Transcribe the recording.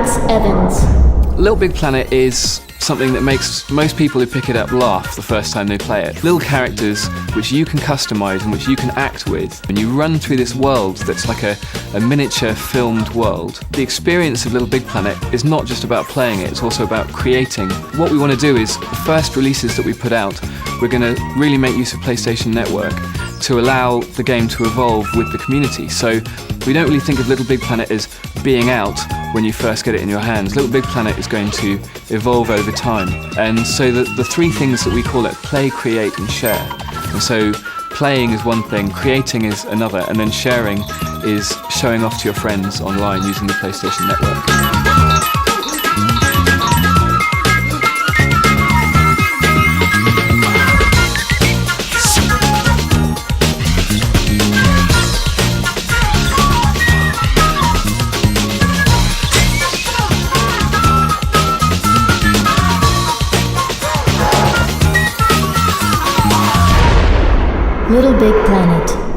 Alex Evans. Little Big Planet is something that makes most people who pick it up laugh the first time they play it. Little characters which you can customize and which you can act with. And you run through this world that's like a miniature filmed world. The experience of Little Big Planet is not just about playing it, it's also about creating. What we want to do is, the first releases that we put out, we're going to really make use of PlayStation Network to allow the game to evolve with the community. So we don't really think of Little Big Planet as being out when you first get it in your hands. Little Big Planet is going to evolve over time. And so the three things that we call it: play, create and share. And so playing is one thing, creating is another, and then sharing is showing off to your friends online using the PlayStation Network. Little Big Planet.